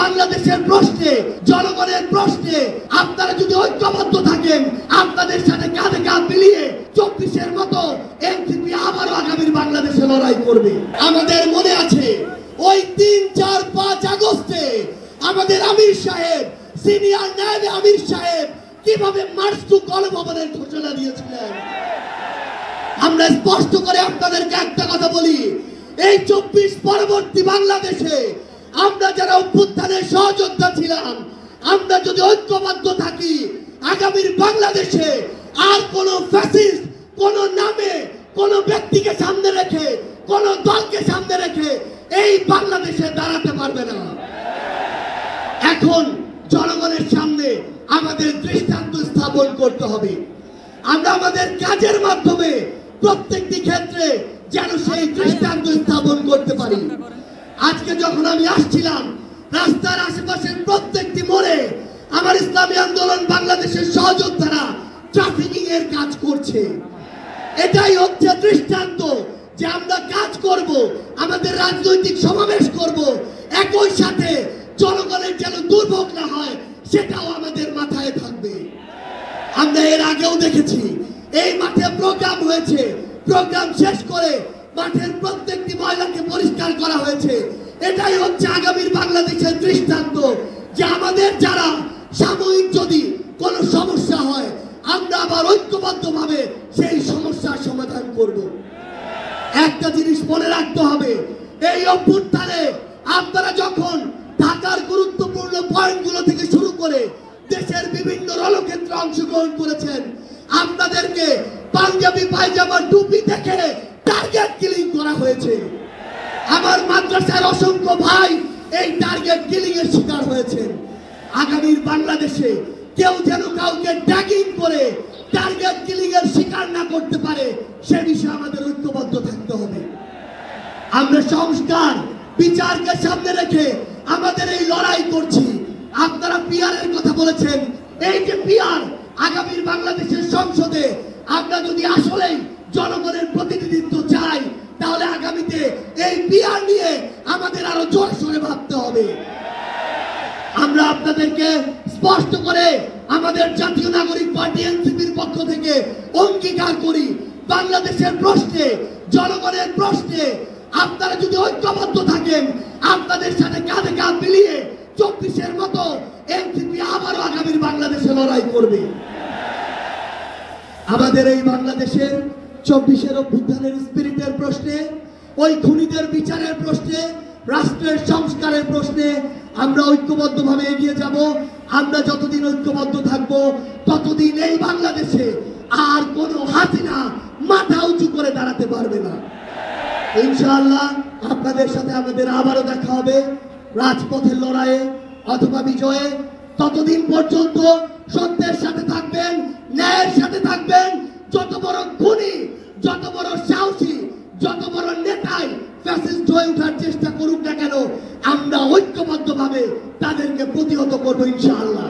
বাংলাদেশের প্রশ্নে, জনগণের প্রশ্নে আপনারা যদি ঐক্যবদ্ধ থাকেন, আপনাদের সাথে কাঁধে কাঁধ মিলিয়ে 24-এর মতো এনসিপি আবারও আগামীর বাংলাদেশে লড়াই করবে। আমাদের মনে আছে ওই 3, 4, 5 আগস্টে আমাদের আমির সাহেব, সিনিয়র নায়েব আমির সাহেব কিভাবে মার্চ টু গণভবনের ঘোষণা দিয়েছিলেন। আমরা স্পষ্ট করে আপনাদেরকে একটা কথা বলি, এই 24 পরবর্তী বাংলাদেশে আমরা যারা অভ্যুত্থানের সহযোদ্ধা ছিলাম, আমরা যদি ঐক্যবদ্ধ থাকি, আগামীর বাংলাদেশে আর কোন ফ্যাসিস্ট কোন নামে কোন ব্যক্তিকে সামনে রেখে কোন দলকে সামনে রেখে এই বাংলাদেশে দাঁড়াতে পারবে না। এখন জনগণের সামনে আমাদের দৃষ্টান্ত স্থাপন করতে হবে। আমরা আমাদের কাজের মাধ্যমে প্রত্যেকটি ক্ষেত্রে যেন সেই দৃষ্টান্ত স্থাপন করতে পারি। আজকে যখন আমি আসছিলাম, রাস্তার আশেপাশের প্রত্যেকটি মোড়ে আমার ইসলামী আন্দোলন বাংলাদেশের সহযোদ্ধারা ট্রাফিকিং এর কাজ করছে। এটাই হচ্ছে দৃষ্টান্ত যে আমরা কাজ করব, আমাদের রাজনৈতিক সমাবেশ করব, একই সাথে জনগণের যেন দুর্ভোগ না হয় সেটাও আমাদের মাথায় থাকবে। আমরা এর আগেও দেখেছি এই মাঠে প্রোগ্রাম হয়েছে, প্রোগ্রাম শেষ করে মাঠের প্রত্যেকটি ময়লাকে পরিষ্কার করা হয়েছে। এটাই হচ্ছে আগামীর বাংলাদেশের দৃষ্টান্ত যে আমাদের যারা সাময়িক যদি কোনো সমস্যা হয়, আমরা আবার ঐক্যবদ্ধভাবে সেই সমস্যার সমাধান করব। একটা জিনিস মনে রাখতে হবে, এই অভ্যুত্থানে আপনারা যখন ঢাকার গুরুত্বপূর্ণ পয়েন্টগুলো থেকে শুরু করে দেশের বিভিন্ন রণক্ষেত্রে অংশগ্রহণ করেছেন, আপনাদেরকে পাঞ্জাবি পায়জামা টুপি দেখে টার্গেট কিলিং করা হয়েছে। আমার মাদ্রাসার অসংখ্য ভাই এই টার্গেট কিলিং এর শিকার হয়েছেন। আগামীর বাংলাদেশে কেউ যেন কাউকে ট্যাগিং করে টার্গেট কিলিং এর শিকার না করতে পারে সে বিষয়ে আমাদের ঐক্যবদ্ধ থাকতে হবে। আমরা সংস্কার বিচারকে সামনে রেখে আমাদের এই লড়াই করছি। আপনারা পিয়ারের কথা বলেছেন, এই যে পিয়ার আগামীর বাংলাদেশের সংসদে আমরা যদি আসলেই জনগণের প্রতিনিধিত্ব চাই, তাহলে আগামীতে এই পিয়ার নিয়ে আমাদের আরো জোর সোরে ভাবতে হবে। আমরা আপনাদেরকে স্পষ্ট করে আমাদের জাতীয় নাগরিক পার্টি এনসিপির পক্ষ থেকে অঙ্গীকার করি, বাংলাদেশের প্রশ্নে, জনগণের প্রশ্নে আপনারা যদি ঐক্যবদ্ধ থাকেন, আপনাদের সাথে কাঁধে কাঁধ মিলিয়ে 24-এর মতো এনসিপি আবারও আগামীর বাংলাদেশে লড়াই করবে। আমাদের এই বাংলাদেশের 24-এর অভ্যুত্থানের স্পিরিটের প্রশ্নে, ওই খুনিদের বিচারের প্রশ্নে, রাষ্ট্রের সংস্কারের প্রশ্নে আমরা ঐক্যবদ্ধভাবে এগিয়ে যাব। আমরা যতদিন ঐক্যবদ্ধ থাকব ততদিন এই বাংলাদেশে আর কোনো হাসিনা মাথা উঁচু করে দাঁড়াতে পারবে না। ইনশাআল্লাহ আপনাদের সাথে আমাদের আবারও দেখা হবে রাজপথের লড়াইয়ে অথবা বিজয়ে। ততদিন পর্যন্ত সত্যের সাথে থাকবেন, ন্যায়ের সাথে থাকবেন। যত বড় খুনি, যত বড় সাহসী, যত বড় নেতাই ফ্যাসিস্ট হয়ে ওঠার চেষ্টা করুক না কেন, আমরা ঐক্যবদ্ধভাবে তাদেরকে প্রতিহত করবো ইনশাআল্লাহ।